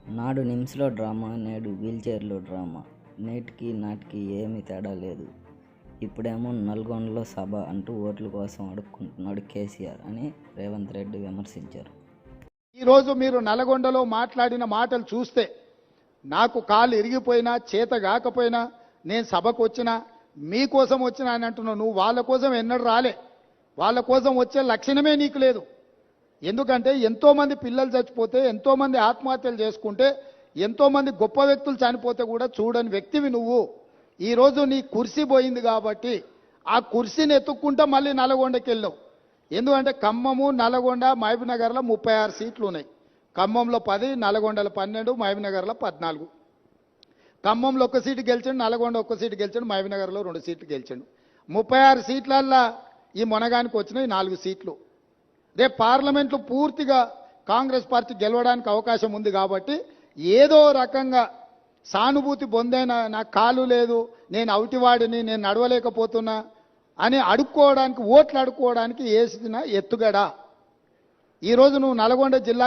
నాడు నిమ్స్లో డ్రామా, నేడు వీల్చైర్లో డ్రామా. నేటికి నాటికి ఏమీ తేడా లేదు. ఇప్పుడేమో నల్గొండలో సభ అంటూ ఓట్ల కోసం అడుక్కుంటున్నాడు కేసీఆర్ అని రేవంత్ రెడ్డి విమర్శించారు. ఈరోజు మీరు నల్గొండలో మాట్లాడిన మాటలు చూస్తే నాకు కాలు ఇరిగిపోయినా చేత కాకపోయినా నేను సభకు వచ్చినా మీకోసం వచ్చినా అని అంటున్నావు. నువ్వు వాళ్ళ కోసం ఎన్నడూ రాలే. వాళ్ళ కోసం వచ్చే లక్షణమే నీకు లేదు. ఎందుకంటే ఎంతోమంది పిల్లలు చచ్చిపోతే, ఎంతోమంది ఆత్మహత్యలు చేసుకుంటే, ఎంతోమంది గొప్ప వ్యక్తులు చనిపోతే కూడా చూడని వ్యక్తివి నువ్వు. ఈరోజు నీ కుర్సీ పోయింది కాబట్టి ఆ కుర్సీని ఎత్తుక్కుంటా మళ్ళీ నల్గొండకి వెళ్ళావు. ఎందుకంటే ఖమ్మము, నల్గొండ, మహబూబ్నగర్లో 36 సీట్లు ఉన్నాయి. ఖమ్మంలో 10, నల్గొండలో 12, మహబూబ్నగర్లో 14. ఖమ్మంలో 1 సీటు గెలిచాడు, నల్గొండ 1 సీటు గెలిచాడు, మహబూబ్నగర్లో 2 సీట్లు గెలిచాడు. 36 సీట్లల్లో ఈ మొనగానికి వచ్చినాయి 4 సీట్లు. రేపు పార్లమెంట్లో పూర్తిగా కాంగ్రెస్ పార్టీ గెలవడానికి అవకాశం ఉంది కాబట్టి ఏదో రకంగా సానుభూతి పొందైనా నాకు కాలు లేదు, నేను అవుటివాడిని, నేను నడవలేకపోతున్నా అని అడుక్కోవడానికి, ఓట్లు అడుక్కోవడానికి వేసిన ఎత్తుగడ. ఈరోజు నువ్వు నల్గొండ జిల్లా